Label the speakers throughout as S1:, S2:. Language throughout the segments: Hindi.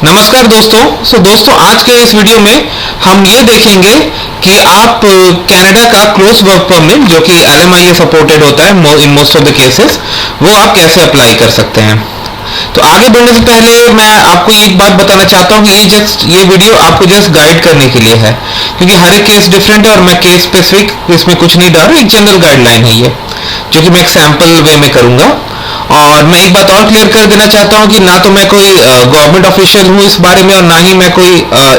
S1: नमस्कार दोस्तों आज के इस वीडियो में हम ये देखेंगे कि आप कनाडा का क्लोज वर्क परमिट जो कि LMIA सपोर्टेड होता है in most of the cases, वो आप कैसे अप्लाई कर सकते हैं। तो आगे बढ़ने से पहले मैं आपको एक बात बताना चाहता हूँ कि ये वीडियो आपको जस्ट गाइड करने के लिए है, क्योंकि हर एक केस डिफरेंट है और मैं केस स्पेसिफिक इसमें कुछ नहीं डाल रहा, एक जनरल गाइडलाइन है ये, जो कि मैं एक सैंपल वे में करूंगा। और मैं एक बात और क्लियर कर देना चाहता हूँ कि ना तो मैं कोई गवर्नमेंट ऑफिशियल हूँ इस बारे में और ना ही मैं कोई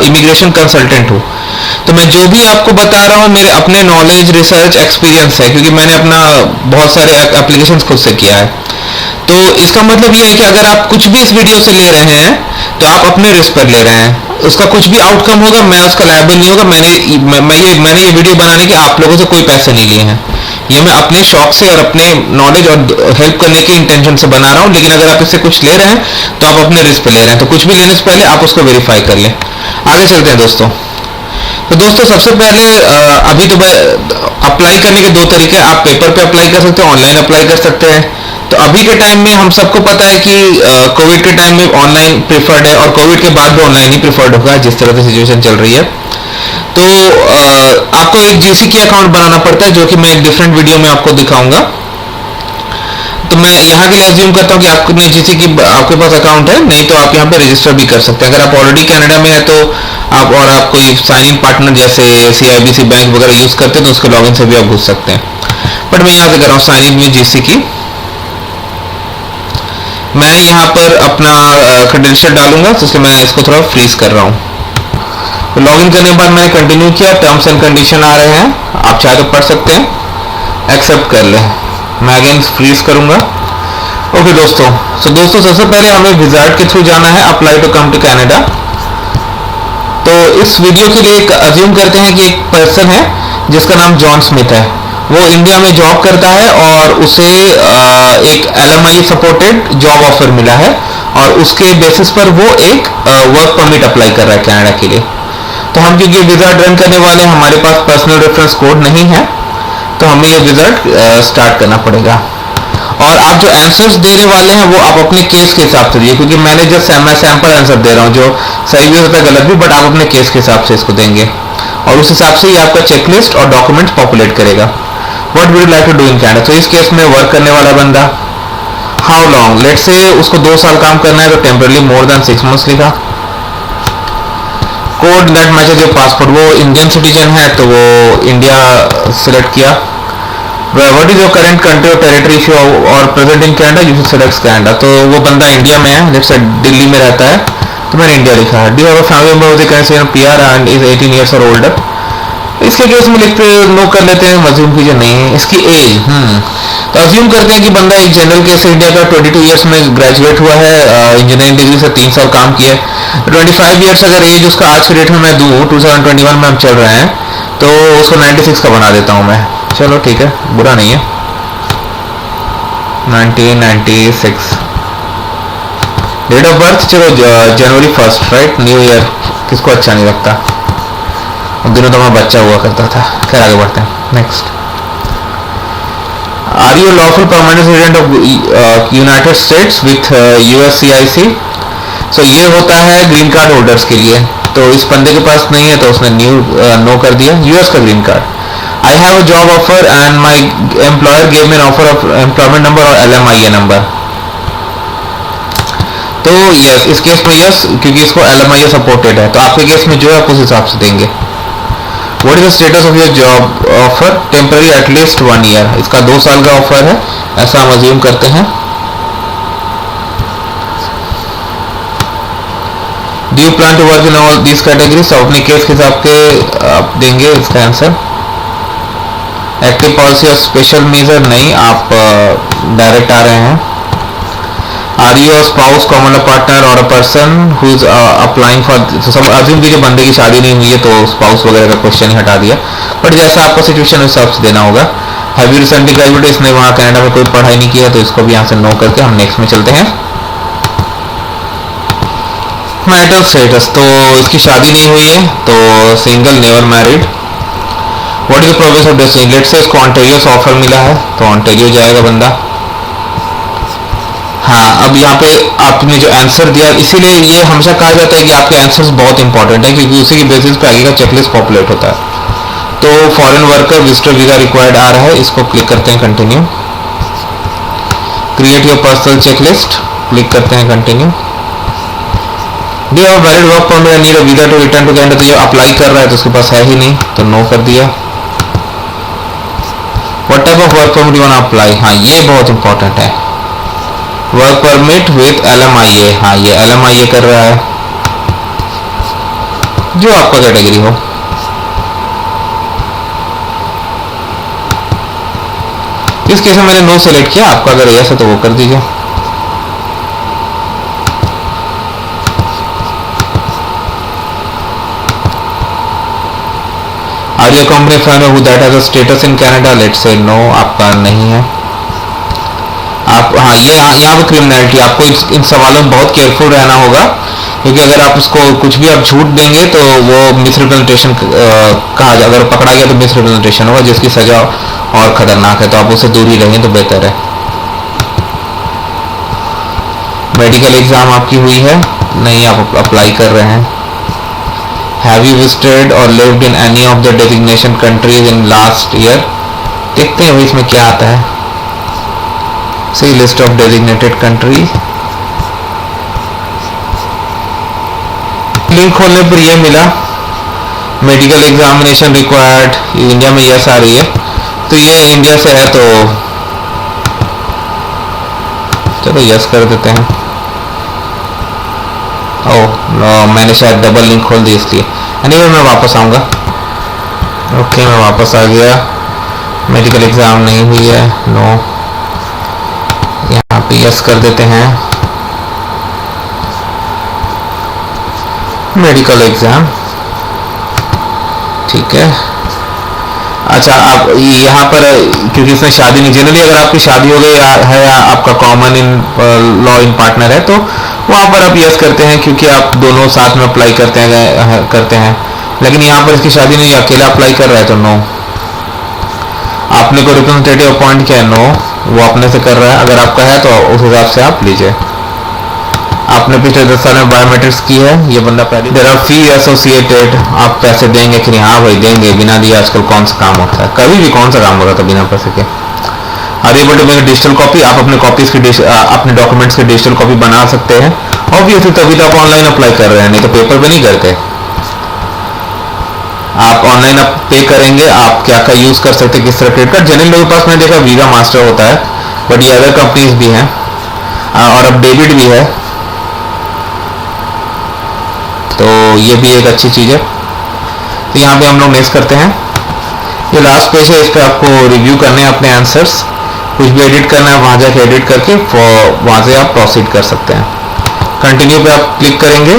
S1: इमिग्रेशन कंसल्टेंट हूँ। तो मैं जो भी आपको बता रहा हूँ मेरे अपने नॉलेज, रिसर्च, एक्सपीरियंस है, क्योंकि मैंने अपना बहुत सारे एप्लीकेशंस खुद से किया है। तो इसका मतलब ये है कि अगर आप कुछ भी इस वीडियो से ले रहे हैं तो आप अपने रिस्क पर ले रहे हैं, उसका कुछ भी आउटकम होगा मैं उसका लायबल नहीं होगा। मैंने ये वीडियो बनाने के आप लोगों से कोई पैसे नहीं लिए हैं, ये मैं अपने शौक से और अपने नॉलेज और हेल्प करने के इंटेंशन से बना रहा हूँ। लेकिन अगर आप इससे कुछ ले रहे हैं तो आप अपने रिस्क पे ले रहे हैं, तो कुछ भी लेने से पहले आप उसको वेरीफाई कर लें। आगे चलते हैं दोस्तों। तो दोस्तों सबसे पहले अभी तो अप्लाई करने के दो तरीके हैं, आप पेपर पे अप्लाई कर सकते हैं, ऑनलाइन अप्लाई कर सकते हैं। तो अभी के टाइम में हम सबको पता है कि कोविड के टाइम में ऑनलाइन प्रिफर्ड है और कोविड के बाद भी ऑनलाइन ही प्रिफर्ड होगा जिस तरह से सिचुएशन चल रही है। तो आपको एक GCK अकाउंट बनाना पड़ता है, जो कि मैं एक डिफरेंट वीडियो में आपको दिखाऊंगा। तो मैं यहाँ के लिए अज्यूम करता हूँ कि आपने GCK आपके पास अकाउंट है, नहीं तो आप यहाँ पे रजिस्टर भी कर सकते हैं। अगर आप ऑलरेडी कनाडा में है तो आप कोई साइन इन पार्टनर जैसे CIBC बैंक वगैरह यूज करते हैं तो उसके लॉगिन से भी आप घुस सकते हैं। बट मैं यहाँ से कर रहा हूँ साइन इन में GCK। मैं यहाँ पर अपना क्रेडेंशियल डालूंगा, तो इसलिए मैं इसको थोड़ा फ्रीज कर रहा हूँ। तो लॉगिन करने के बाद मैंने कंटिन्यू किया, टर्म्स एंड कंडीशन आ रहे हैं, आप चाहे तो पढ़ सकते हैं, एक्सेप्ट कर लें। मैं अगेन फ्रीज करूंगा। ओके दोस्तों, सबसे पहले हमें विजार्ड के थ्रू जाना है, apply to come to Canada. तो इस वीडियो के लिए अज्यूम करते हैं कि एक पर्सन है जिसका नाम जॉन स्मिथ है, वो इंडिया में जॉब करता है और उसे एक LMIA सपोर्टेड जॉब ऑफर मिला है और उसके बेसिस पर वो एक वर्क परमिट अप्लाई कर रहा है कनाडा के लिए। तो हम क्योंकि विजार्ड रन करने वाले हैं, हमारे पास पर्सनल रेफरेंस कोड नहीं है, तो हमें ये विजार्ड स्टार्ट करना पड़ेगा। और आप जो आंसर्स देने वाले हैं वो आप अपने केस के हिसाब से दिए, क्योंकि मैंने जस्ट मैं सैंपल आंसर दे रहा हूँ, जो सही भी हो सकता है गलत भी, बट आप अपने केस के हिसाब से इसको देंगे और उस हिसाब से ही आपका चेकलिस्ट और डॉक्यूमेंट पॉपुलेट करेगा। What would you like to do in Canada. तो इस केस में वर्क करने वाला बंदा, हाउ लॉन्ग, लेट से उसको 2 साल काम करना है, तो टेम्परली मोर देन 6 मंथ्स लिखा। Code that matches your passport, वो इंडियन सिटीजन है तो वो इंडिया सिलेक्ट किया। What is your current country or territory if you और present in Canada you select Canada. तो वो बंदा इंडिया में है, लेट्स से दिल्ली में रहता है, तो मैंने इंडिया लिखा। Do you have a family member with Canadian PR and is 18 years और ओल्डर। इसके केस में लिखते नो कर लेते हैं, अज्यूम कीजिए नहीं है। इसकी एज तो अज्यूम करते हैं कि बंदा एक जनरल केस इंडिया का 22 इयर्स में ग्रेजुएट हुआ है, इंजीनियरिंग डिग्री से 3 साल काम किया है। 25 इयर्स अगर एज उसका आज के डेट में मैं दूँ, 2021 में हम चल रहे हैं, तो उसको 96 का बना देता हूँ मैं। चलो ठीक है, बुरा नहीं है, 1996। डेट ऑफ बर्थ चलो जनवरी 1 राइट, न्यू ईयर किसको अच्छा नहीं लगता, उन दिनों तो मैं बच्चा हुआ करता था। खैर आगे बढ़ते हैं, next. Are you lawful permanent resident of United States with USCIC। सो ये होता है ग्रीन कार्ड होल्डर्स के लिए, तो इस बंदे के पास नहीं है तो उसने नो कर दिया। US का green card. I have a job offer and my employer gave me an offer of employment number और LMIA नंबर। तो यस, इस केस में यस, क्योंकि इसको LMIA सपोर्टेड है, तो आपके केस में जो है आप उस हिसाब से देंगे। What is the status of your job offer? Temporary at least 1 year। इसका 2 साल का ऑफर है, ऐसा हम अज्यूम करते हैं। Do you plan to work in all these categories? तो अपने केस के हिसाब के आप देंगे इसका आंसर। एक्टिव पॉलिसी और स्पेशल मेजर नहीं, आप डायरेक्ट आ रहे हैं। Are you spouse, common partner और a person who is applying for. सब अज्यूम कीजिए बंदे की शादी नहीं हुई है तो स्पाउस वगैरह का क्वेश्चन ही हटा दिया, बट जैसा आपका सिचुएशन उस हिसाब से देना होगा। हैव यू रिसेंटली ग्रेजुएटेड, इसने वहाँ कनाडा में कोई पढ़ाई नहीं किया, तो इसको भी यहाँ से नो करके हम नेक्स्ट में चलते हैं। मैरिटल स्टेटस, तो इसकी शादी नहीं हुई है तो single, never married. What is the progress of destiny, let's say इसको ऑन्टेरियो से ऑफर मिला है तो ऑन्टेरियो जाएगा बंदा। हाँ, अब यहाँ पे आपने जो आंसर दिया, इसीलिए ये हमेशा कहा जाता है कि आपके आंसर्स बहुत इंपॉर्टेंट है, क्योंकि उसी के बेसिस पे आगे का चेकलिस्ट पॉपुलेट होता है। तो foreign worker visitor visa required आ रहा है, इसको क्लिक करते हैं continue. Create your personal checklist, click करते हैं continue. Do have valid work permit and need a visa to return to Canada, तो ये अप्लाई कर रहा है तो उसके पास है ही नहीं, तो नो कर दिया। What type of work permit you want apply, हाँ ये बहुत इंपॉर्टेंट है। वर्क परमिट विथ LMIA, हाँ ये LMIA कर रहा है, जो आपका कैटेगरी हो। इस केस में मैंने नो सेलेक्ट किया, आपका अगर यस है तो वो कर दीजिए। Are your company find who that has a status in Canada, let's say no, आपका नहीं है। आप हाँ ये यहाँ पे क्रिमिनलिटी, आपको इन सवालों में बहुत केयरफुल रहना होगा, क्योंकि अगर आप उसको कुछ भी आप झूठ देंगे तो वो मिसरिप्रेजेंटेशन कहा जाए, अगर पकड़ा गया तो मिसरिप्रेजेंटेशन होगा, जिसकी सजा और खतरनाक है, तो आप उससे दूर ही रहें तो बेहतर है। मेडिकल एग्जाम आपकी हुई है नहीं, आप अप्लाई कर रहे हैं। हैव यू विजिटेड और lived in any of the designation countries in last year, देखते हैं इसमें क्या आता है। See list of designated countries, link खोलने पर यह मिला मेडिकल एग्जामिनेशन रिक्वायर्ड, इंडिया में यस आ रही है, तो ये इंडिया से है तो चलो यस कर देते हैं। ओह मैंने शायद डबल लिंक खोल दी इसलिए, एनीवे मैं वापस आऊँगा। ओके मैं वापस आ गया, मेडिकल एग्जाम नहीं हुई है, नो, यहाँ पे यस कर देते हैं। मेडिकल एग्जाम ठीक है। अच्छा आप यहाँ पर क्योंकि इसमें शादी नहीं, जनरली अगर आपकी शादी हो गई है या आपका common in law in partner है तो वहाँ पर आप यस करते हैं, क्योंकि आप दोनों साथ में अप्लाई करते हैं। लेकिन यहाँ पर इसकी शादी नहीं, अकेला अप्लाई कर रहा है तो नो। आपने को रिप्रेजेंटेटिव अपॉइंट किया है, नो, वो अपने से कर रहा है। अगर आपका है तो उस हिसाब से आप लीजिए। आपने पिछले 10 साल में बायोमेट्रिक्स की है, ये बंदा पहले। देयर आर फी एसोसिएटेड, आप पैसे देंगे कि नहीं, हाँ भाई देंगे, बिना दिए आजकल कौन सा काम होता है, कभी भी कौन सा काम होता था बिना पैसे के। Are able to make digital copy, आप अपने कॉपीज की अपने डॉक्यूमेंट्स की डिजिटल कॉपी बना सकते हैं। ऑब्वियसली तभी तो आप ऑनलाइन अप्लाई कर रहे हैं, नहीं तो पेपर पे नहीं करते। आप ऑनलाइन आप पे करेंगे, आप क्या का यूज कर सकते हैं, किस तरह क्रेडिट कार्ड। जनरल लोगों के पास मैंने देखा वीजा मास्टर होता है, बट ये अदर कंपनीज भी हैं और अब डेबिट भी है, तो ये भी एक अच्छी चीज़ है। तो यहाँ पे हम लोग नेक्स्ट करते हैं। ये लास्ट पेज है, इस पर आपको रिव्यू करने हैं अपने आंसर्स, कुछ भी एडिट करना है वहाँ जाके एडिट करके वहाँ से आप प्रोसीड कर सकते हैं। कंटिन्यू पे आप क्लिक करेंगे।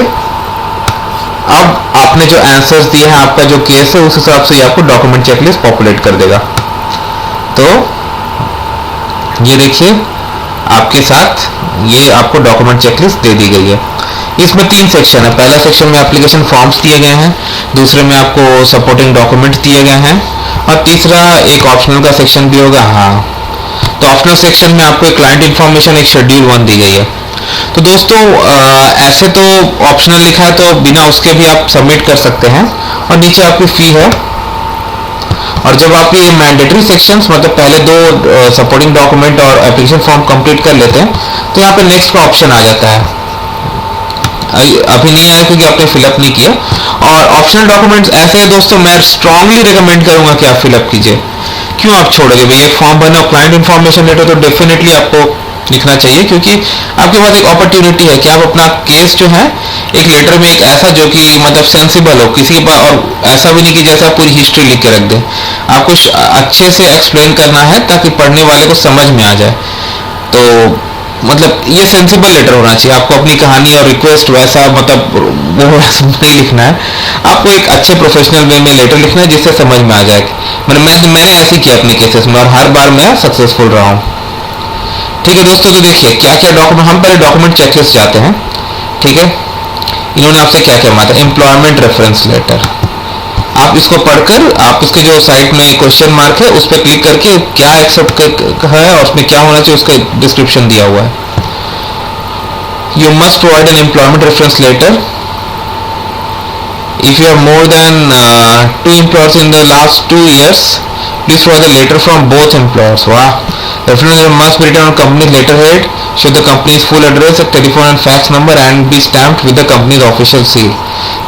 S1: अब आपने जो आंसर्स दिए हैं, आपका जो केस है उस हिसाब से आपको डॉक्यूमेंट चेकलिस्ट पॉपुलेट कर देगा। तो ये देखिए आपके साथ ये आपको डॉक्यूमेंट चेकलिस्ट दे दी गई है। इसमें 3 सेक्शन है। पहला सेक्शन में एप्लीकेशन फॉर्म्स दिए गए हैं, दूसरे में आपको सपोर्टिंग डॉक्यूमेंट दिए गए हैं, और तीसरा एक ऑप्शनल का सेक्शन भी होगा। हाँ, तो ऑप्शनल सेक्शन में आपको एक क्लाइंट इन्फॉर्मेशन, एक शेड्यूल 1 दी गई है। तो दोस्तों ऐसे तो ऑप्शनल लिखा है तो बिना उसके भी आप सबमिट कर सकते हैं, और नीचे आपकी फी है। और जब आप ये मैंडेटरी सेक्शंस मतलब पहले 2 सपोर्टिंग डॉक्यूमेंट और एप्लीकेशन फॉर्म कंप्लीट कर लेते हैं तो यहाँ पे नेक्स्ट का ऑप्शन आ जाता है। अभी नहीं आया क्योंकि आपने फिलअप नहीं किया। और ऑप्शनल डॉक्यूमेंट्स ऐसे हैं दोस्तों, मैं स्ट्रांगली रिकमेंड करूंगा कि आप फिलअप कीजिए। क्यों आप छोड़ोगे भाई, एक फॉर्म भरना, क्लाइंट इन्फॉर्मेशन लेटर तो डेफिनेटली आपको लिखना चाहिए, क्योंकि आपके पास एक अपॉर्चुनिटी है कि आप अपना केस जो है एक लेटर में एक ऐसा जो कि मतलब सेंसिबल हो किसी के पास, और ऐसा भी नहीं कि जैसा पूरी हिस्ट्री लिख के रख दें। आपको अच्छे से एक्सप्लेन करना है ताकि पढ़ने वाले को समझ में आ जाए। तो मतलब ये सेंसिबल लेटर होना चाहिए। आपको अपनी कहानी और रिक्वेस्ट वैसा मतलब वो नहीं लिखना है, आपको एक अच्छे प्रोफेशनल वे में लेटर लिखना है जिससे समझ में आ जाए। मैंने ऐसे किया अपने केसेस में और हर बार मैं सक्सेसफुल रहा हूँ। ठीक है दोस्तों, तो देखिए क्या क्या डॉक्यूमेंट, हम पहले डॉक्यूमेंट चेकलिस्ट जाते हैं। ठीक है, इन्होंने आपसे क्या क्या मांगा, एम्प्लॉयमेंट रेफरेंस लेटर। आप इसको पढ़कर आप इसके जो साइट में क्वेश्चन मार्क है उस पर क्लिक करके क्या एक्सेप्ट है और उसमें क्या होना चाहिए उसका डिस्क्रिप्शन दिया हुआ है। You must provide an employment reference letter. If you have more than 2 employers in the last 2 years, please provide a letter from both employers. Wow. The reference letter must be written on company's letterhead, show the company's full address, a telephone and fax number, and be stamped with the company's official seal.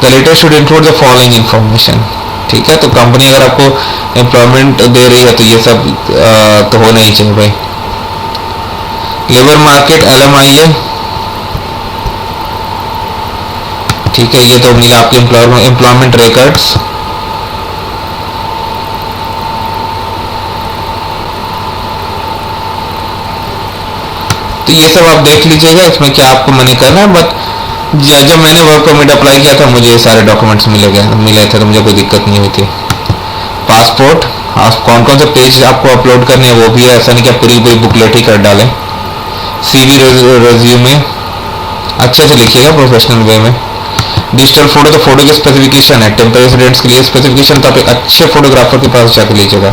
S1: The letter should include the following information. ठीक है, तो कंपनी अगर आपको एम्प्लॉयमेंट दे रही है तो ये सब तो होना ही चाहिए भाई. लेबर मार्केट LMIA, ठीक है, ये तो मिला आपके एम्प्लॉयमेंट रिकॉर्ड्स. तो ये सब आप देख लीजिएगा इसमें क्या आपको मनी करना है. बट जब मैंने वर्क परमिट अप्लाई किया था मुझे सारे डॉक्यूमेंट्स मिले थे तो मुझे कोई दिक्कत नहीं हुई थी. पासपोर्ट, आप कौन कौन से पेज आपको अपलोड करने हैं वो भी है, ऐसा नहीं कि आप पूरी बुकलेट ही कर डालें. CV रेज्यूमे अच्छे से लिखिएगा प्रोफेशनल वे में. डिजिटल फोटो, तो फोटो के स्पेसिफिकेशन है. टेम्पररी रेजिडेंट्स के लिए स्पेसिफिकेशन तो आप एक अच्छे फोटोग्राफर के पास जाकर लीजिएगा.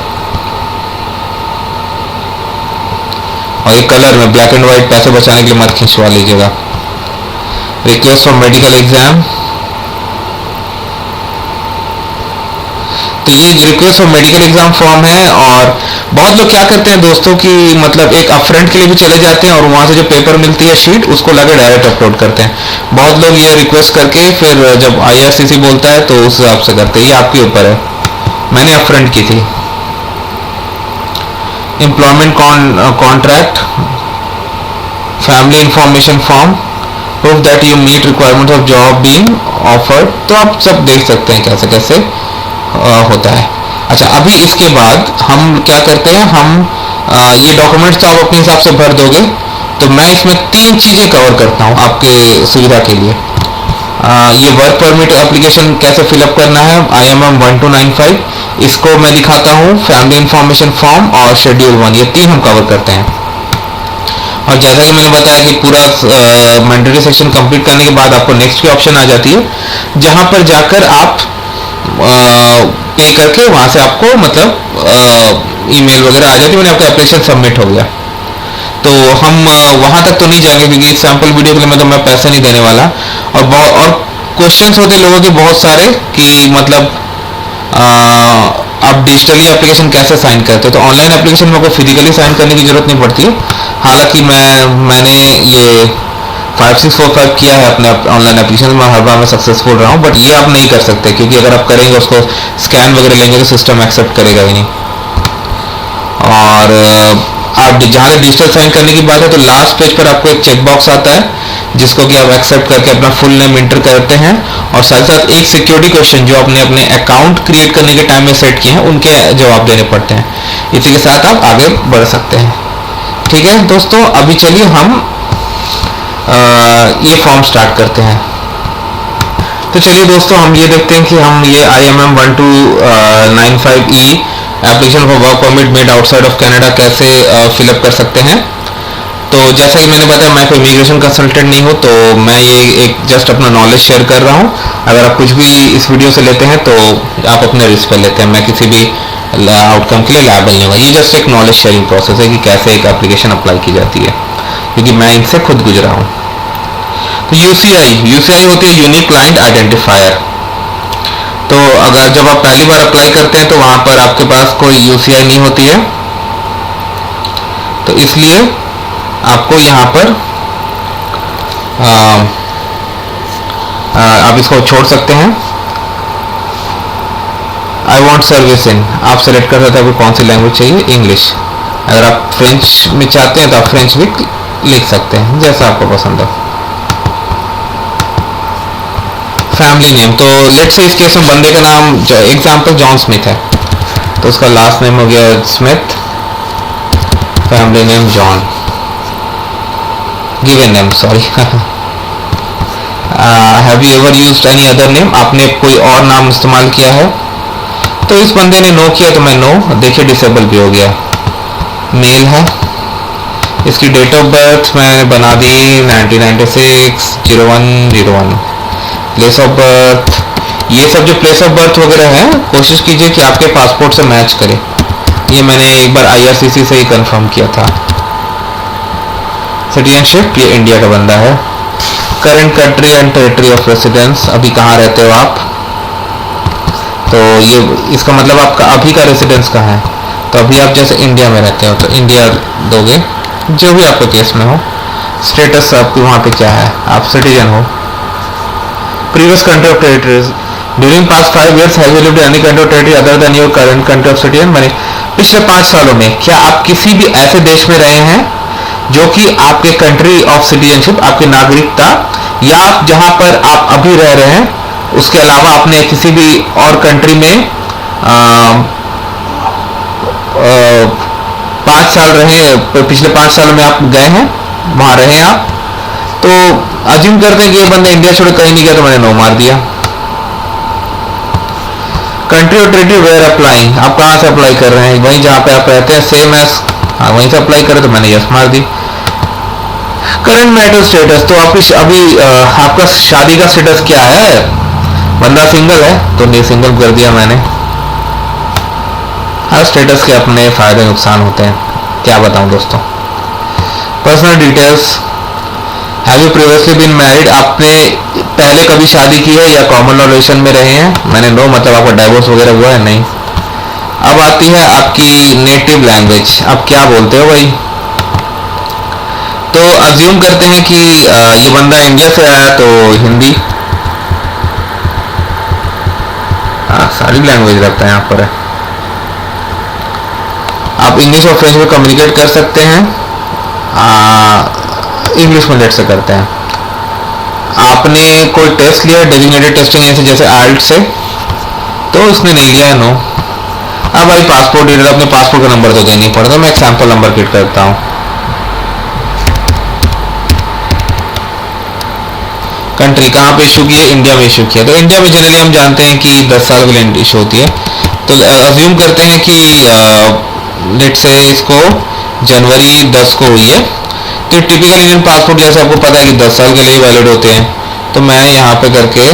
S1: और ये कलर में ब्लैक एंड व्हाइट पैसे बचाने के लिए मत खिंचवा लीजिएगा. रिक्वेस्ट फॉर मेडिकल एग्जाम, तो ये request for medical exam form है. और बहुत लोग क्या करते हैं दोस्तों कि मतलब एक अपफ्रंट के लिए भी चले जाते हैं और वहां से जो पेपर मिलती है शीट उसको लाके डायरेक्ट अपलोड करते हैं. बहुत लोग ये रिक्वेस्ट करके फिर जब IRCC बोलता है तो उस हिसाब से करते हैं. ये आपके ऊपर है. मैंने अपफ्रंट की थी. Employment contract, family information form, proof that you meet requirement of job being offered. तो आप सब देख सकते हैं कैसे कैसे होता है. अच्छा, अभी इसके बाद हम क्या करते हैं, हम ये डॉक्यूमेंट्स तो आप अपने हिसाब से भर दोगे, तो मैं इसमें 3 चीज़ें कवर करता हूँ आपके सुविधा के लिए. ये वर्क परमिट एप्लीकेशन कैसे फिलअप करना है, IMM 1295, इसको मैं दिखाता हूँ. फैमिली इंफॉर्मेशन फॉर्म और शेड्यूल 1, ये 3 हम कवर करते हैं. और जैसा कि मैंने बताया कि पूरा मैंडेटरी सेक्शन कंप्लीट करने के बाद आपको नेक्स्ट की ऑप्शन आ जाती है जहां पर जाकर आप पे करके वहां से आपको मतलब ईमेल वगैरह आ जाती है. मैंने आपका एप्लीकेशन सबमिट हो गया. तो हम वहां तक तो नहीं जाएंगे क्योंकि इस सैंपल वीडियो के लिए मतलब मैं पैसे नहीं देने वाला. और क्वेश्चंस होते लोगों के बहुत सारे कि मतलब आप डिजिटली एप्लीकेशन कैसे साइन करते हो. तो ऑनलाइन एप्लीकेशन में आपको फिजिकली साइन करने की जरूरत नहीं पड़ती. हालांकि मैंने ये 5645 किया है अपने ऑनलाइन एप्लीकेशन में, हर बार मैं सक्सेसफुल रहा हूँ. बट ये आप नहीं कर सकते क्योंकि अगर आप करेंगे उसको स्कैन वगैरह लेंगे तो सिस्टम एक्सेप्ट करेगा ही नहीं. और आप जहाँ से डिजिटल साइन करने की बात है तो लास्ट पेज पर आपको एक चेकबॉक्स आता है जिसको कि आप एक्सेप्ट करके अपना फुल नेम इंटर करते हैं और साथ साथ एक सिक्योरिटी क्वेश्चन जो आपने अपने अकाउंट क्रिएट करने के टाइम में सेट किए हैं उनके जवाब देने पड़ते हैं. इसी के साथ आप आगे बढ़ सकते हैं. ठीक है दोस्तों, अभी चलिए हम ये फॉर्म स्टार्ट करते हैं. तो चलिए दोस्तों, हम ये देखते हैं कि हम ये IMM 1295E application for work permit made outside of Canada कैसे फिलअप कर सकते हैं. तो जैसा कि मैंने बताया मैं कोई इमिग्रेशन कंसल्टेंट नहीं हूँ, तो मैं ये एक जस्ट अपना नॉलेज शेयर कर रहा हूँ. अगर आप कुछ भी इस वीडियो से लेते हैं तो आप अपने रिस्क पर लेते हैं. मैं किसी भी आउटकम के लिए लायबल नहीं होगा. ये जस्ट एक नॉलेज शेयरिंग प्रोसेस है कि कैसे एक एप्लीकेशन अप्लाई की जाती है क्योंकि मैं इनसे खुद गुजरा हूँ. तो UCI होती है यूनिक क्लाइंट आइडेंटिफायर. तो अगर जब आप पहली बार अप्लाई करते हैं तो वहां पर आपके पास कोई UCI नहीं होती है, तो इसलिए आपको यहाँ पर आप इसको छोड़ सकते हैं. आई वॉन्ट सर्विस इन, आप सेलेक्ट कर सकते हैं आपको कौन सी लैंग्वेज चाहिए. इंग्लिश. अगर आप फ्रेंच में चाहते हैं तो आप फ्रेंच भी लिख सकते हैं जैसा आपको पसंद हो. फैमिली नेम, तो लेट से इस केस में बंदे का नाम एग्जाम्पल जॉन स्मिथ है तो उसका लास्ट नेम हो गया Smith, family name John, given name sorry. Have you ever used any other name, आपने कोई और नाम इस्तेमाल किया है. तो इस बंदे ने नो किया तो मैं नो, देखिए डिसेबल भी हो गया. मेल है. इसकी डेट ऑफ बर्थ मैंने बना दी 1996 0101. प्लेस ऑफ बर्थ, ये सब जो प्लेस ऑफ बर्थ वगैरह है कोशिश कीजिए कि आपके पासपोर्ट से मैच करे. ये मैंने एक बार IRCC से ही कंफर्म किया था. सिटीजनशिप, ये इंडिया का बंदा है. Current country and territory of residence, अभी कहाँ रहते हो आप, तो ये इसका मतलब आपका अभी का रेसिडेंस कहाँ है, तो अभी आप जैसे इंडिया में रहते हो तो इंडिया दोगे, जो भी आपके केस में हो। स्टेटस आपकी वहाँ पे क्या है, आप सिटीजन हो। Previous country of territories, during past 5 years have you lived in any country of territory other than your current country of citizen, माने पिछले 5 सालों में क्या आप किसी भी ऐसे देश में रहे हैं जो कि आपके कंट्री ऑफ सिटीजनशिप, आपकी नागरिकता, या आप जहां पर आप अभी रह रहे हैं उसके अलावा आपने किसी भी और कंट्री में 5 साल रहे, पिछले 5 सालों में आप गए हैं, वहां रहे आप, तो अज्यूम करते हैं कि ये बंदा इंडिया छोड़ कहीं नहीं गया, तो मैंने नो मार दिया। Country or territory where applying, आप कहाँ से अप्लाई कर रहे हैं, वहीं जहाँ पे आप रहते हैं सेम एज, हाँ वहीं से अप्लाई करें, तो मैंने यस मार दी। करंट मैरिटल स्टेटस, तो आपकी अभी आपका शादी का स्टेटस क्या है, बंदा सिंगल है तो नहीं सिंगल कर दिया मैंने। हर स्टेटस के अपने फायदे नुकसान होते हैं, क्या बताऊं दोस्तों। Personal details, have you previously been married, आपने पहले कभी शादी की है या कॉमन लॉ रिलेशन में रहे हैं, मैंने नो, मतलब आपका डाइवोर्स वगैरह हुआ है, नहीं। अब आती है आपकी नेटिव लैंग्वेज, आप क्या बोलते हो भाई, तो अज्यूम करते हैं कि ये बंदा इंडिया से आया तो हिंदी, हाँ सारी लैंग्वेज रखता है यहाँ पर है। आप इंग्लिश और फ्रेंच में कम्युनिकेट कर सकते हैं, इंग्लिश में लेट से करते हैं। आपने कोई टेस्ट लिया डेजिग्नेटेड टेस्टिंग ऐसे जैसे आइल्ट से, तो उसने नहीं लिया है, नो। अब भाई पासपोर्ट डिटेल, अपने पासपोर्ट का नंबर तो देना ही पड़ता, मैं एक सैंपल नंबर क्रिएट करता हूँ। कंट्री कहाँ पे इशू की है, इंडिया में इशू किया, तो इंडिया में जनरली हम जानते हैं कि 10 साल के लिए इशू होती है, तो अज्यूम करते हैं कि लेट से इसको जनवरी 10 को हुई है, तो टिपिकल इंडियन पासपोर्ट जैसे आपको पता है कि 10 साल के लिए वैलिड होते हैं, तो मैं यहाँ पे करके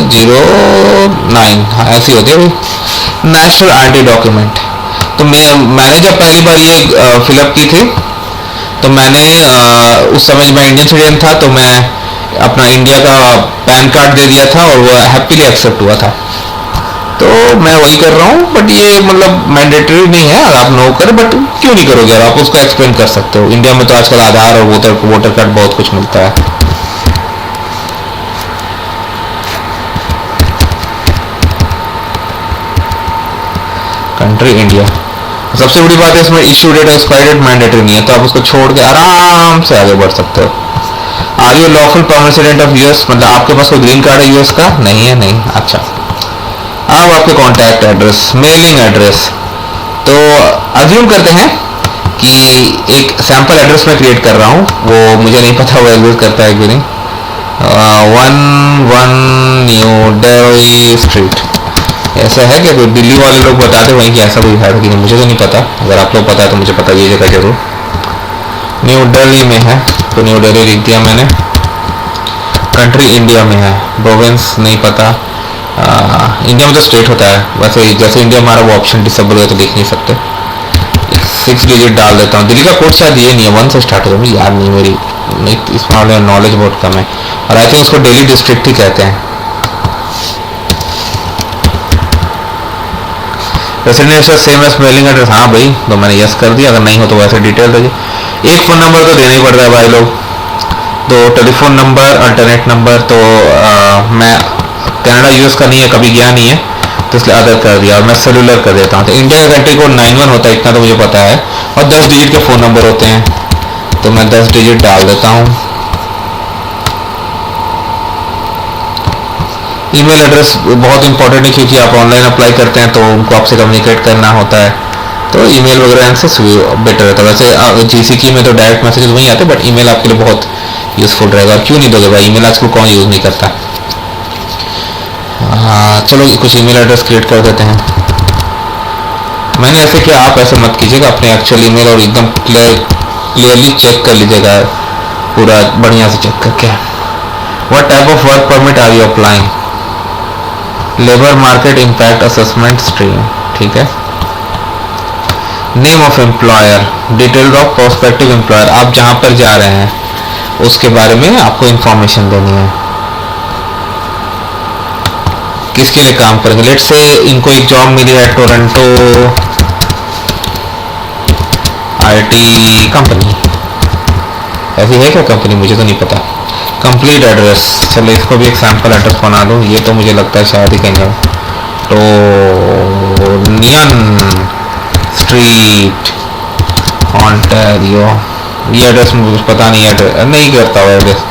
S1: 09, हाँ ऐसी होती है नेशनल आईडी डॉक्यूमेंट। तो मैंने जब पहली बार ये फिलअप की थी, तो मैंने उस समय मैं इंडियन सिटीजन था, तो मैं अपना इंडिया का पैन कार्ड दे दिया था और वो हैप्पीली एक्सेप्ट हुआ था, तो मैं वही कर रहा हूँ। बट ये मतलब मैंडेटरी नहीं है, अगर आप नो करें, बट क्यों नहीं करोगे, आप उसको एक्सप्लेन कर सकते हो। इंडिया में तो आजकल आधार और वोटर कार्ड बहुत कुछ मिलता है। कंट्री इंडिया, सबसे बड़ी बात है इसमें इशू डेट और एक्सपायरी डेट मैंडेटरी नहीं है, तो आप उसको छोड़ के आराम से आगे बढ़ सकते हो। Are you lawful permanent resident of US, मतलब आपके पास कोई ग्रीन कार्ड है यूएस का, नहीं है, नहीं, अच्छा। अब आपके कॉन्टैक्ट एड्रेस, मेलिंग एड्रेस, तो अज्यूम करते हैं कि एक सैंपल एड्रेस मैं क्रिएट कर रहा हूँ, वो मुझे नहीं पता वो एग्जिस्ट करता है कि नहीं। 11 न्यू दिल्ली स्ट्रीट, ऐसा है कि दिल्ली वाले लोग बताते वहीं कि ऐसा कोई है कि नहीं, मुझे तो नहीं पता, अगर आप लोग पता है तो मुझे पता कीजिएगा जरूर। न्यू दिल्ली में है तो न्यू दिल्ली लिख दिया मैंने। कंट्री इंडिया में है, प्रोविंस नहीं पता, इंडिया में तो स्टेट होता है, वैसे जैसे इंडिया हमारा वो ऑप्शन डिसेबल है तो लिख नहीं सकते। 6 डिजिट डाल देता हूँ। दिल्ली का कोड शायद ये नहीं है, 1 से स्टार्ट होता है, मुझे याद नहीं, मेरी नहीं, इस मामले में नॉलेज बहुत कम है, और आई थिंक उसको दिल्ली डिस्ट्रिक्ट ही कहते हैं। Residential same as mailing address, हाँ भाई, तो मैंने यस कर दिया, अगर नहीं हो तो वैसे डिटेल दीजिए। एक फ़ोन नंबर तो देना ही पड़ता है भाई लोग, तो टेलीफोन नंबर, अल्टरनेट नंबर, तो मैं कनाडा यूएस का नहीं है, कभी गया नहीं है, तो इसलिए अदर कर दिया, और मैं सेलुलर कर देता हूँ। तो इंडिया का कंट्री कोड 91 होता है, इतना तो मुझे पता है, और 10 डिजिट के फ़ोन नंबर होते हैं, तो मैं 10 डिजिट डाल देता हूँ। ईमेल एड्रेस बहुत इंपॉर्टेंट है, क्योंकि आप ऑनलाइन अप्लाई करते हैं तो उनको आपसे कम्युनिकेट करना होता है, तो ईमेल वगैरह से बेटर रहता है। वैसे जीसीकी में तो डायरेक्ट मैसेजेस वहीं आते हैं, बट ईमेल आपके लिए बहुत यूजफुल रहेगा। क्यों नहीं दोगे भाई, ईमेल आजकल कौन यूज़ नहीं करता। हाँ चलो कुछ ईमेल एड्रेस क्रिएट कर देते हैं। मैंने ऐसे किया, आप ऐसे मत कीजिएगा, अपने एक्चुअल ईमेल और एकदम क्लियरली चेक कर लीजिएगा, पूरा बढ़िया से चेक करके। What type of work permit are you applying, labour market impact assessment stream, ठीक है। Name of employer, detail of prospective employer, आप जहाँ पर जा रहे हैं उसके बारे में आपको इंफॉर्मेशन देनी है, किसके लिए काम करेंगे। लेट से इनको एक जॉब मिली है टोरंटो आईटी कंपनी, ऐसी है क्या कंपनी, मुझे तो नहीं पता। कंप्लीट एड्रेस, चलो इसको भी एक सैम्पल एड्रेस बना दूँ, ये तो मुझे लगता है शायद ही कहीं है। तो नियन स्ट्रीट ऑन्टारियो, ये एड्रेस मुझे पता नहीं, एड्रेस नहीं करता हुआ एड्रेस,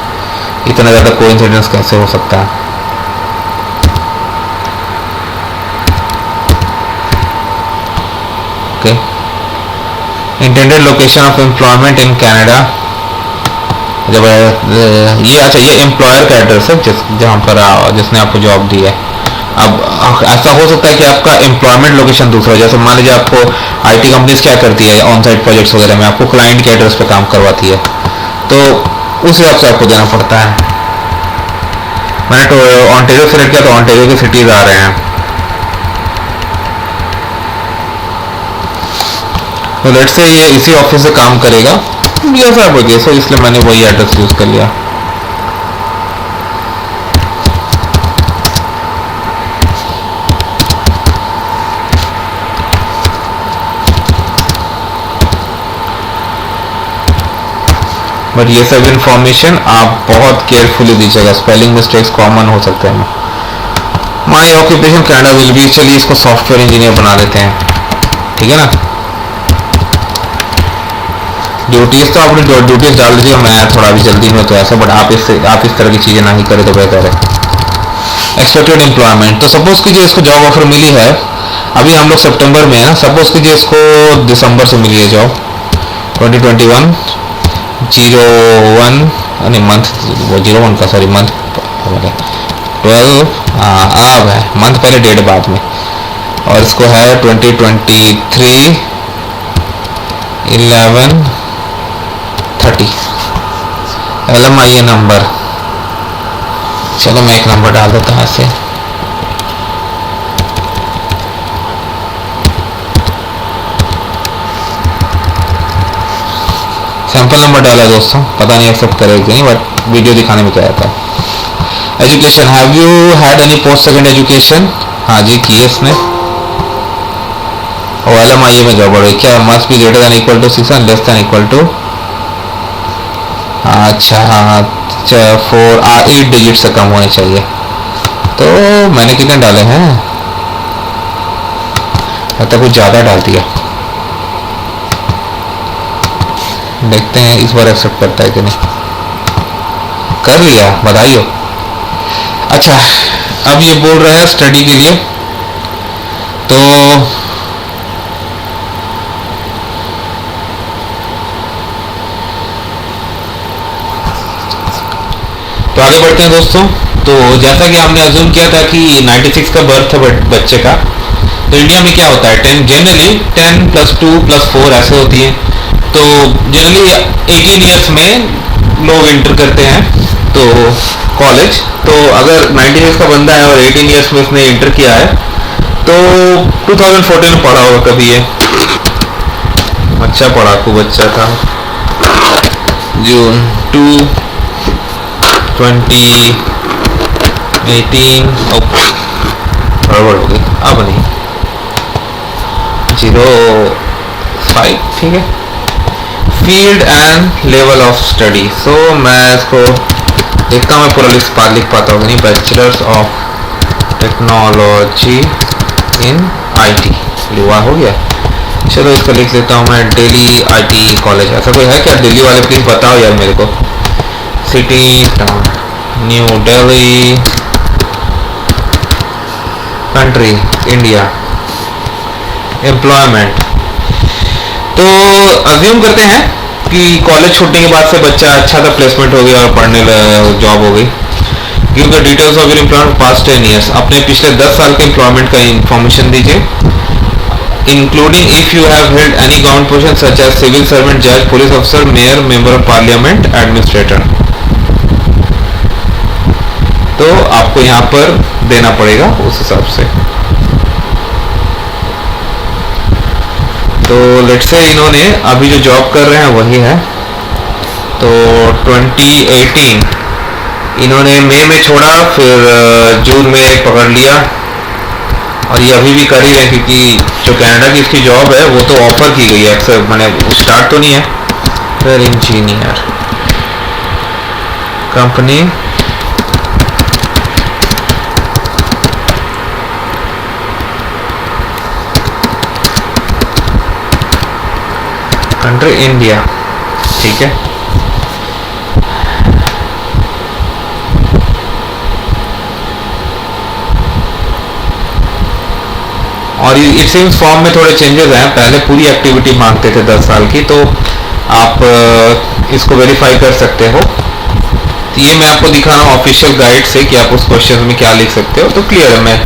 S1: इतना ज़्यादा कोइंसिडेंस कैसे हो सकता है। Okay, intended location of employment in Canada, जब ये अच्छा ये एम्प्लॉयर का एड्रेस है जहाँ पर जिसने आपको जॉब दी है। अब ऐसा हो सकता है कि आपका एम्प्लॉयमेंट लोकेशन दूसरा, जैसे मान लीजिए आपको आईटी कंपनीज क्या करती है ऑन साइट प्रोजेक्ट्स वगैरह में आपको क्लाइंट के एड्रेस पे काम करवाती है, तो उस हिसाब से आपको देना पड़ता है। मैंने तो ऑन्टेरियो सेलेक्ट किया तो ऑन्टेरियो के सिटीज आ रहे हैं, तो लेट से ये इसी ऑफिस से काम करेगा, ऐसा हो गया, सो इसलिए मैंने वही एड्रेस यूज कर लिया। बट ये सब इंफॉर्मेशन आप बहुत केयरफुली दीजिएगा, स्पेलिंग मिस्टेक्स कॉमन हो सकते हैं। माई ऑक्यूपेशन कनाडा विल बी, चलिए इसको सॉफ्टवेयर इंजीनियर बना देते हैं, ठीक है ना। ड्यूटीज तो आपने ड्यूटीज डाल दीजिएगा, मैं थोड़ा भी जल्दी में तो ऐसा, बट आप इस तरह की चीज़ें ना ही करें तो बेहतर है। एक्सपेक्टेड एम्प्लॉयमेंट, तो सपोज कीजिए इसको जॉब ऑफर मिली है, अभी हम लोग सितंबर में है ना, सपोज कीजिए इसको दिसंबर से मिली है जॉब, 2021 01 नहीं मंथ, वो 01 का सॉरी मंथ 12 अब है मंथ पहले डेट बाद में, और इसको है 2023 11/30 LMIA नंबर, चलो मैं एक नंबर डाल देता हूँ ऐसे, सैंपल नंबर डाला है दोस्तों, पता नहीं एक्सेप्ट करेगा कि नहीं, बट वीडियो दिखाने में क्या आता है। Education, have you had any post second education, हाँ जी की है इसने, और LMIA में जॉब बढ़ क्या, must be greater than equal to 6 and less than equal to, अच्छा हाँ 8 डिजिट से कम होने चाहिए, तो मैंने कितने डाले हैं, मतलब कुछ ज़्यादा डाल दिया, देखते हैं इस बार एक्सेप्ट करता है कि नहीं, कर लिया, बधाई हो। अच्छा अब ये बोल रहा है स्टडी के लिए, तो आगे बढ़ते हैं दोस्तों। तो जैसा कि हमने अज्यूम किया था कि 96 का बर्थ है बच्चे का, तो इंडिया में क्या होता है 10 जनरली 10 + 2 + 4 ऐसे होती है, तो जनरली 18 ईयर्स में लोग इंटर करते हैं तो कॉलेज, तो अगर 96 का बंदा है और 18 ईयर्स में उसने इंटर किया है तो 2014 में पढ़ा होगा कभी, ये अच्छा पढ़ाकू बच्चा था, जून 2018 गड़बड़ हो गई, अब नहीं 05 ठीक है। Field and level of study, so मैं इसको देखता हूँ मैं पूरा लिख पाता हूँ नहीं, bachelors of technology in IT युवा हो गया, चलो इसको लिख देता हूँ मैं दिल्ली IT कॉलेज। ऐसा कोई है क्या दिल्ली वाले, प्लीज़ बताओ यार मेरे को। City town new Delhi, country India, employment, तो अज्यूम करते हैं कि कॉलेज छूटने के बाद से बच्चा अच्छा सा प्लेसमेंट हो गया और पढ़ने जॉब हो गई। Give the details of your employment past 10 years, अपने पिछले 10 साल के एम्प्लॉयमेंट का इंफॉर्मेशन दीजिए, including if you have held any government position such as civil servant, जज, police officer, mayor, member of parliament, administrator, तो आपको यहाँ पर देना पड़ेगा उस हिसाब से। तो लेट्स से इन्होंने अभी जो जॉब कर रहे हैं वही है, तो 2018 इन्होंने मई में छोड़ा, फिर जून में पकड़ लिया, और ये अभी भी कर ही रहे क्योंकि जो कनाडा की इसकी जॉब है वो तो ऑफर की गई है, अक्सर मैंने स्टार्ट तो नहीं है। फिर इंजीनियर कंपनी कंट्री इंडिया, ठीक है। और इट सीम्स फॉर्म में थोड़े चेंजेस हैं, पहले पूरी एक्टिविटी मांगते थे 10 साल की, तो आप इसको वेरीफाई कर सकते हो। तो ये मैं आपको दिखा रहा हूँ ऑफिशियल गाइड से कि आप उस क्वेश्चन में क्या लिख सकते हो, तो क्लियर है, मैं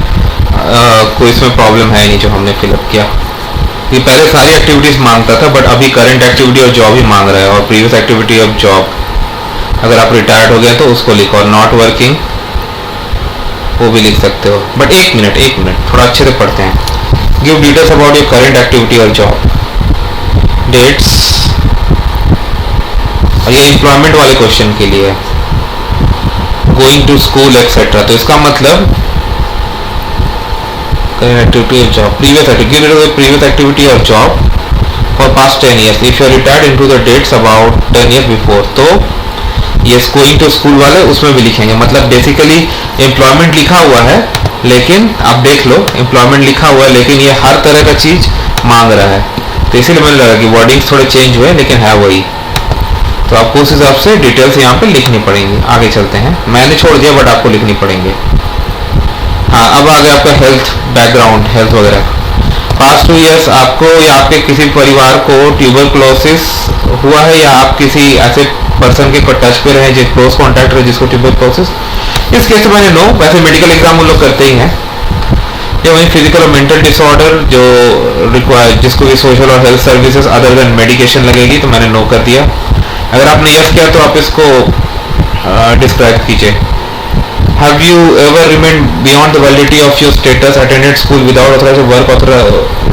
S1: कोई इसमें प्रॉब्लम है नहीं जो हमने फिलअप किया। ये पहले सारी एक्टिविटीज मांगता था, बट अभी करंट एक्टिविटी और जॉब ही मांग रहा है, और प्रीवियस एक्टिविटी ऑफ जॉब, अगर आप रिटायर्ड हो गए तो उसको लिखो, और नॉट वर्किंग वो भी लिख सकते हो। बट एक मिनट थोड़ा अच्छे से पढ़ते हैं। Give details about your current activity और जॉब, डेट्स, और ये एम्प्लॉयमेंट वाले क्वेश्चन के लिए गोइंग टू स्कूल एक्सेट्रा, तो इसका मतलब current activity or job, previous activity, give it a previous activity or job for past 10 years, if you are retired into the dates about 10 years before, तो ये गोइंग टू स्कूल वाले उसमें भी लिखेंगे। मतलब बेसिकली एम्प्लॉयमेंट लिखा हुआ है, लेकिन आप देख लो एम्प्लॉयमेंट लिखा हुआ है, लेकिन ये हर तरह का चीज मांग रहा है, तो इसीलिए मैंने लगा कि वर्डिंग्स थोड़े चेंज हुए, लेकिन है वही, तो आपको उस हिसाब से डिटेल्स यहाँ पे लिखनी पड़ेंगी। आगे चलते हैं, मैंने छोड़ दिया बट आपको लिखनी पड़ेंगे। हाँ, अब आ गया आपका हेल्थ बैकग्राउंड, हेल्थ वगैरह। पास्ट 2 इयर्स आपको या आपके किसी परिवार को ट्यूबरक्लोसिस हुआ है, या आप किसी ऐसे पर्सन के टच पे रहे जो क्लोज कॉन्टैक्ट रहे जिसको ट्यूबरक्लोसिस, इस केस में मैंने नो, वैसे मेडिकल एग्जाम उन लोग करते ही हैं। या वही फिजिकल और मेंटल डिसऑर्डर जो रिक्वायर, जिसको भी सोशल और health services other than medication लगेगी, तो मैंने नो कर दिया। अगर आपने यस किया तो आप इसको डिस्क्राइब कीजिए। Have you ever remained beyond the validity of your status, attended school without authorization,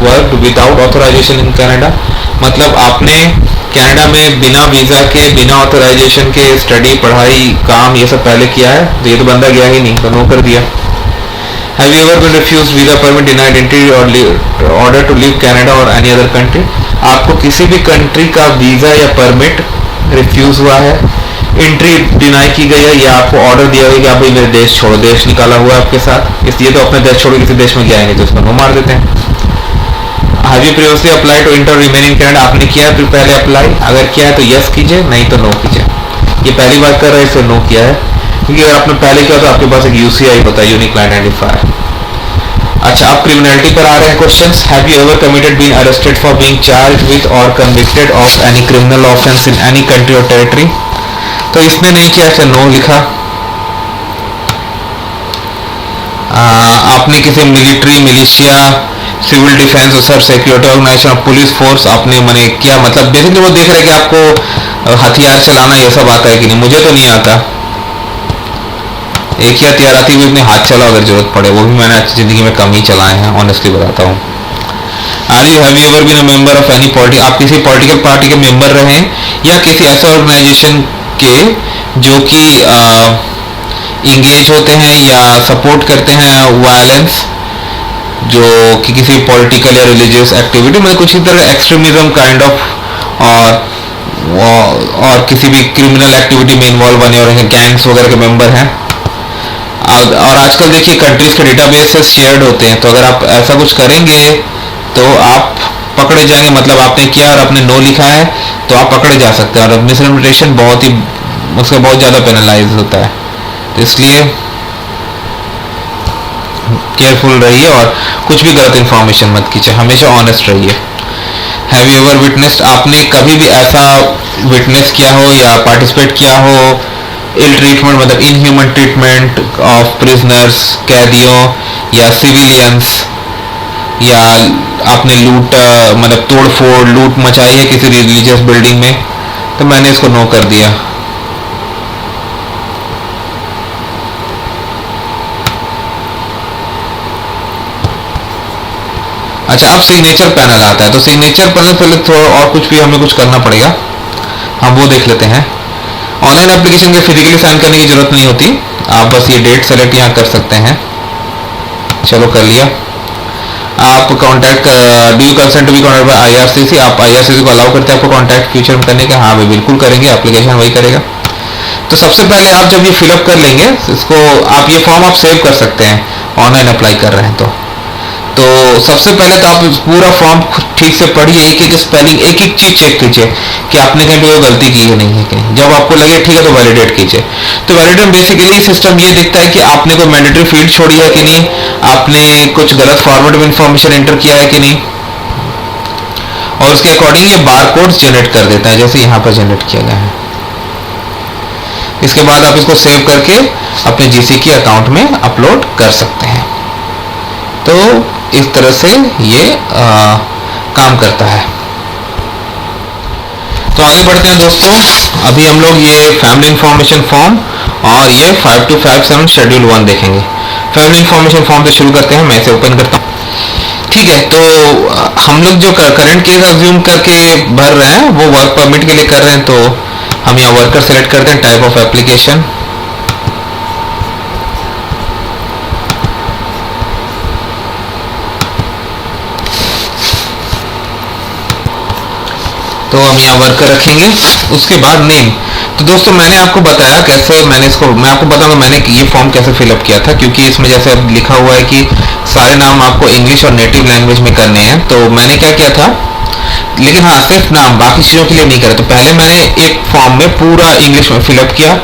S1: worked without authorization in Canada? मतलब आपने कनाडा में बिना वीज़ा के, बिना ऑथराइजेशन के स्टडी, पढ़ाई, काम ये सब पहले किया है? तो ये तो बंदा गया ही नहीं, तो नो कर दिया। Have you ever been refused visa permit, denied entry or order to leave Canada or any other country? आपको किसी भी कंट्री का वीज़ा या परमिट रिफ्यूज़ हुआ है, एंट्री डिनाई की गई है, या आपको ऑर्डर दिया गया कि आप भाई मेरे देश छोड़ो, देश निकाला हुआ है आपके साथ, इसलिए तो अपने देश छोड़ो किसी देश में गया है नहीं, तो उसको नो मार देते हैं। Have you previously apply to enter remain in Canada, आपने किया है पहले अप्लाई, अगर किया है तो यस कीजिए, नहीं तो नो कीजिए। ये पहली बार कर रहे हैं, इससे नो किया है, क्योंकि अगर आपने पहले किया तो आपके पास एक यूसीआई होता है, यूनिक आइडेंटिफायर। अच्छा, आप क्रिमिनलिटी पर आ रहे हैं questions. Have you ever committed been arrested for being charged with or convicted of any criminal offence in any country or territory, तो इसने नहीं किया, इसने नो लिखा। आपने किसी मिलिट्री, मिलिशिया, सिविल डिफेंस और सब सिक्योरिटी ऑर्गेनाइजेशन, पुलिस फोर्स आपने मैंने किया, मतलब बेसिकली वो देख रहे कि आपको हथियार चलाना ये सब आता है कि नहीं, मुझे तो नहीं आता, एक ही हथियार आती है, अपने हाथ चलाओ अगर जरूरत पड़े, वो भी मैंने अच्छी जिंदगी में कम ही चलाए हैं, ऑनेस्टली बताता हूँ। Have you ever been a member of any party, आप किसी पॉलिटिकल पार्टी के मेंबर रहे, या किसी ऐसे ऑर्गेनाइजेशन के जो कि इंगेज होते हैं या सपोर्ट करते हैं वायलेंस, जो कि किसी पॉलिटिकल या रिलीजियस एक्टिविटी, मतलब कुछ ही तरह एक्सट्रीमिज्म काइंड ऑफ, और किसी भी क्रिमिनल एक्टिविटी में इन्वॉल्व बने और गैंग्स वगैरह के मेंबर हैं। और आजकल देखिए कंट्रीज के डेटाबेस शेयर्ड होते हैं, तो अगर आप ऐसा कुछ करेंगे तो आप पकड़े जाएंगे, मतलब आपने किया और आपने नो लिखा है तो आप पकड़े जा सकते हैं, और मिसरिप्रेजेंटेशन बहुत ही उसका बहुत ज़्यादा पेनलाइज होता है, तो इसलिए केयरफुल रहिए और कुछ भी गलत इन्फॉर्मेशन मत कीजिए, हमेशा ऑनेस्ट रहिए। हैव यू एवर विटनेस्ड, आपने कभी भी ऐसा विटनेस किया हो या पार्टिसिपेट किया हो इल ट्रीटमेंट, मतलब इनह्यूमन ट्रीटमेंट ऑफ प्रिजनर्स, कैदियों या सिविलियंस, या आपने लूट मतलब तोड़ फोड़ लूट मचाई है किसी रिलीजियस बिल्डिंग में, तो मैंने इसको नो कर दिया। अच्छा, अब सिग्नेचर पैनल आता है। तो सिग्नेचर पैनल पहले थोड़ा और कुछ भी हमें कुछ करना पड़ेगा, हम वो देख लेते हैं। ऑनलाइन एप्लीकेशन के फिजिकली साइन करने की जरूरत नहीं होती, आप बस ये डेट सेलेक्ट यहाँ कर सकते हैं। चलो कर लिया। आप कॉन्टैक्ट ड्यू कंसेंट भी कॉन्टैक्ट बाय आईआरसीसी, आप आईआरसीसी को अलाउ करते हैं आपको कॉन्टैक्ट फ्यूचर में करने का? हाँ भाई बिल्कुल करेंगे, एप्लीकेशन वही करेगा। तो सबसे पहले आप जब ये फिलअप कर लेंगे इसको, आप ये फॉर्म आप सेव कर सकते हैं ऑनलाइन अप्लाई कर रहे हैं तो सबसे पहले तो आप पूरा फॉर्म ठीक से पढ़िए, एक एक स्पेलिंग, एक एक चीज चेक कीजिए कि आपने कहीं पे गलती की है नहीं है कहीं। जब आपको लगे ठीक है तो वैलिडेट कीजिए। तो वैलिडेट बेसिकली सिस्टम ये देखता है कि आपने कोई मैंडेटरी फील्ड छोड़ी है कि नहीं, आपने कुछ गलत फॉर्मेट में इंफॉर्मेशन एंटर किया है कि नहीं, और उसके अकॉर्डिंग ये बार कोड जनरेट कर देता है, जैसे यहाँ पर जनरेट किया गया है। इसके बाद आप इसको सेव करके अपने जीसीकी अकाउंट में अपलोड कर सकते हैं। तो इस तरह से ये काम करता है। तो आगे बढ़ते हैं दोस्तों। अभी हम लोग ये फैमिली इंफॉर्मेशन फॉर्म और ये 5257 शेड्यूल 1 देखेंगे। फैमिली इंफॉर्मेशन फॉर्म से शुरू करते हैं, मैं इसे ओपन करता हूँ। ठीक है, तो हम लोग जो करंट केस अज्यूम करके भर रहे हैं वो वर्क परमिट के लिए कर रहे हैं। तो हम यहाँ वर्कर सेलेक्ट करते हैं, टाइप ऑफ एप्लीकेशन, तो हम यहाँ वर्कर रखेंगे। उसके बाद नेम। तो दोस्तों मैंने आपको बताया कैसे, मैं आपको बताऊंगा मैंने ये फॉर्म कैसे फिलअप किया था, क्योंकि इसमें जैसे अब लिखा हुआ है कि सारे नाम आपको इंग्लिश और नेटिव लैंग्वेज में करने हैं। तो मैंने क्या किया था, लेकिन हाँ सिर्फ नाम, बाकी चीज़ों के लिए नहीं करा। तो पहले मैंने एक फॉर्म में पूरा इंग्लिश में फिलअप किया,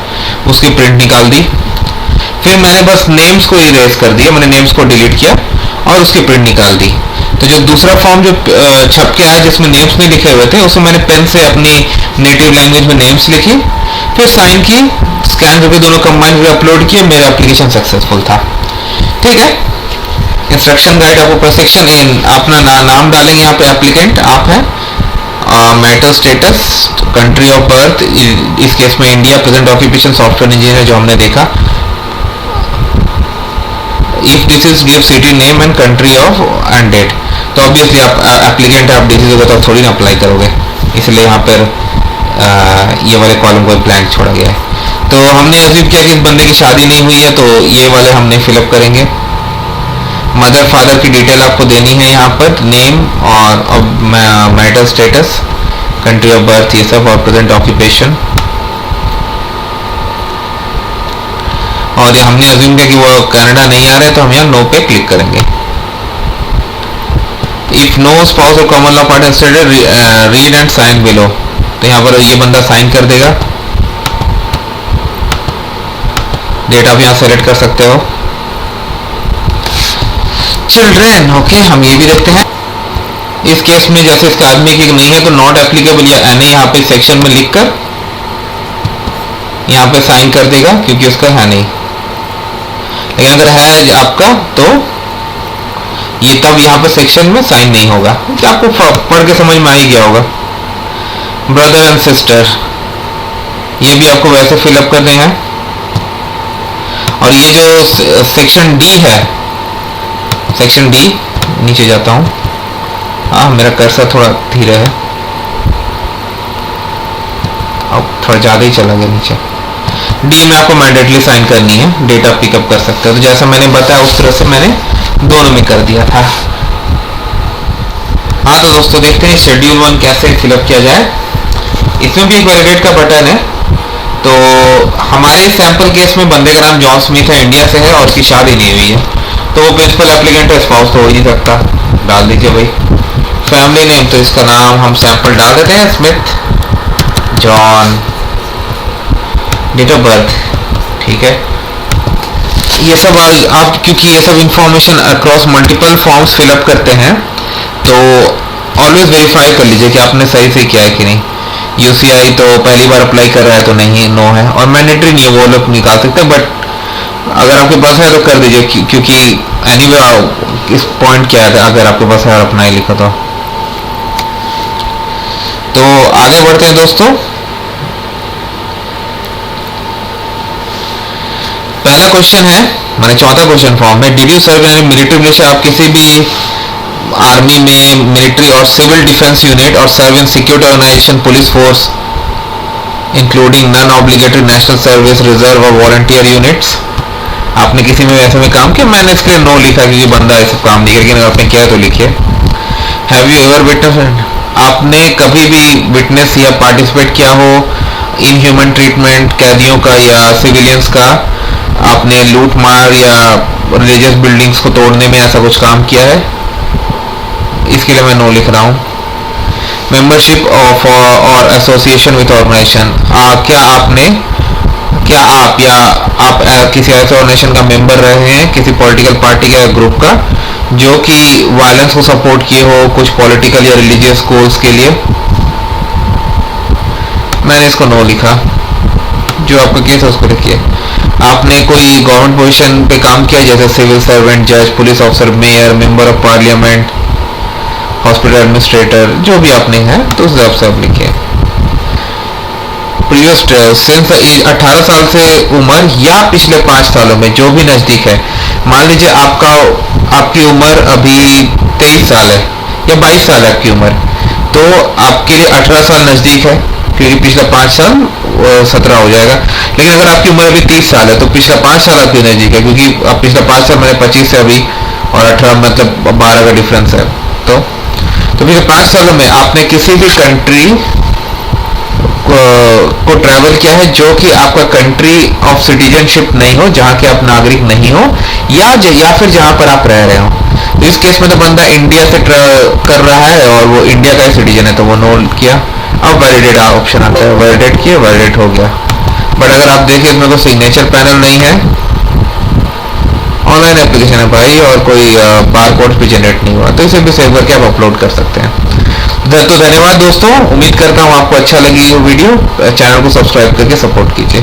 S1: उसकी प्रिंट निकाल दी। फिर मैंने बस नेम्स को इरेज कर दिया, मैंने नेम्स को डिलीट किया और उसकी प्रिंट निकाल दी। तो जो दूसरा फॉर्म जो छप के आया जिसमें नेम्स नहीं लिखे हुए थे, उसमें मैंने पेन से अपनी नेटिव लैंग्वेज में नेम्स लिखी, फिर साइन की, स्कैन करके दोनों कंबाइन करके अपलोड किए, मेरा एप्लीकेशन सक्सेसफुल था। ठीक है, इंस्ट्रक्शन गाइड आपको ऊपर सेक्शन इन अपना नाम डालेंगे, यहाँ पे एप्लीकेंट आप हैं, marital status, country of birth, इस केस में India, present occupation software engineer जो हमने देखा। If this is give city name and country of and date, तो ऑब्वियसली आप एप्लीकेंट आप डिसीज होगा तो थोड़ी ना अप्लाई करोगे, इसलिए यहाँ पर ये वाले कॉलम को ब्लैंक छोड़ा गया है। तो हमने अज्यूम किया कि इस बंदे की शादी नहीं हुई है, तो ये वाले हमने फिलअप करेंगे। मदर फादर की डिटेल आपको देनी है यहाँ पर, नेम और marital status, country of birth, ये सब, और प्रेजेंट ऑक्यूपेशन। और ये हमने अज्यूम किया कि वो कनाडा नहीं आ रहे, तो हम यहाँ नो पे क्लिक करेंगे। इफ नो स्पाउस और common law partner read and sign below, तो यहाँ पर ये बंदा साइन कर देगा। डेट आप यहाँ सेलेक्ट कर सकते हो। चिल्ड्रेन, ओके, हम ये भी देखते हैं। इस केस में जैसे इसका आदमी की नहीं है तो नॉट एप्लीकेबल या एन यहाँ पे सेक्शन में लिखकर यहाँ पे साइन कर देगा, क्योंकि उसका है नहीं। लेकिन अगर है आपका तो ये तब यहाँ पे सेक्शन में साइन नहीं होगा, तो आपको पढ़ के समझ में आ ही गया होगा। ब्रदर एंड सिस्टर, ये भी आपको वैसे फिलअप करने हैं। और ये जो सेक्शन डी है, सेक्शन डी, नीचे जाता हूँ, हाँ मेरा कर्सर थोड़ा धीरे है, अब थोड़ा ज़्यादा ही चला गया नीचे। डी में आपको मैंडेटली साइन करनी है, डेटा पिकअप कर सकते हो। तो जैसा मैंने बताया उस तरह से मैंने दोनों में कर दिया था। हाँ तो दोस्तों देखते हैं शेड्यूल 1 कैसे फिलअप किया जाए। इसमें भी एक वैलिडेट का बटन है। तो हमारे सैंपल केस में बंदे का नाम जॉन स्मिथ है, इंडिया से है और उसकी शादी नहीं हुई है, तो वो प्रिंसिपल एप्लीकेंट है, स्पाउस तो हो ही नहीं सकता, डाल दीजिए भाई। फैमिली नेम, तो इसका नाम हम सैंपल डाल देते हैं, Smith John. Date of birth, ठीक है। ये सब आप क्योंकि ये सब information across multiple forms fill up करते हैं, तो ऑलवेज वेरीफाई कर लीजिए कि आपने सही से किया है कि नहीं। यूसीआई तो पहली बार अप्लाई कर रहा है तो नहीं, नो है, और मैंडेटरी नहीं है, वो लोग निकाल सकते हैं, बट अगर आपके पास है तो कर दीजिए, क्योंकि एनीवे इस पॉइंट क्या है, अगर आपके पास है और अपना ही लिखा तो आगे बढ़ते हैं दोस्तों। पहला क्वेश्चन है, मैंने चौथा क्वेश्चन फॉर्म है, did you serve in military militia, आप किसी भी आर्मी में, मिलिट्री और civil defence unit or serve in security organisation, police force including non obligatory national service, reserve or volunteer units. आपने किसी में ऐसे में काम किया? मैंने इसके लिए नो लिखा क्योंकि बंदा ऐसा काम नहीं, लेकिन अगर आपने किया तो लिखिए। हैव यू एवर विटनेस, आपने कभी भी विटनेस या पार्टिसिपेट किया हो इनह्यूमन ट्रीटमेंट कैदियों का या सिविलियंस का? आपने लूट मार या रिलीजियस बिल्डिंग्स को तोड़ने में ऐसा कुछ काम किया है? इसके लिए मैं नो लिख रहा हूँ। मेंबरशिप ऑफ और एसोसिएशन विथ ऑर्गेनाइजेशन, क्या आप या आप किसी ऐसे ऑर्गेनाइजेशन का मेंबर रहे हैं, किसी पॉलिटिकल पार्टी का ग्रुप का जो कि वायलेंस को सपोर्ट किए हो कुछ पॉलिटिकल या रिलीजियस कोर्स के लिए? मैंने इसको नो लिखा। जो आपका केस है उसको लिखिए। आपने कोई गवर्नमेंट पोजीशन पे काम किया जैसे सिविल सर्वेंट, जज, police officer, mayor, member of parliament, hospital administrator, जो भी आपने है तो उस हिसाब से आप लिखिए। प्रीवियस सिंस एज 18 साल से उम्र या पिछले 5 सालों में, जो भी नज़दीक है। मान लीजिए आपकी उम्र अभी 23 साल है या 22 साल है आपकी उम्र, तो आपके लिए 18 साल नज़दीक है क्योंकि पिछला 5 साल 17 हो जाएगा। लेकिन अगर आपकी उम्र अभी 30 साल है तो पिछला 5 साल आपके नज़दीक है क्योंकि अब पिछला 5 साल मैंने 25 से अभी और 18 मतलब 12 का डिफरेंस है। तो पिछले 5 सालों में आपने किसी भी कंट्री को ट्रैवल किया है जो कि आपका कंट्री ऑफ सिटीजनशिप नहीं हो, जहाँ के आप नागरिक नहीं हो या फिर जहाँ पर आप रह रहे हो। तो इस केस में तो बंदा इंडिया से कर रहा है और वो इंडिया का सिटीजन है तो वो नो किया। अब वैलिडेट ऑप्शन आता है, वैलिडेट किया, वैलिडेट हो गया। बट अगर आप देखिए इसमें कोई सिग्नेचर पैनल नहीं है, ऑनलाइन एप्लीकेशन है भाई और कोई बार कोड भी जनरेट नहीं हुआ, तो इसे भी सेव करके आप अपलोड कर सकते हैं। तो धन्यवाद दोस्तों, उम्मीद करता हूँ आपको अच्छा लगी ये वीडियो। चैनल को सब्सक्राइब करके सपोर्ट कीजिए।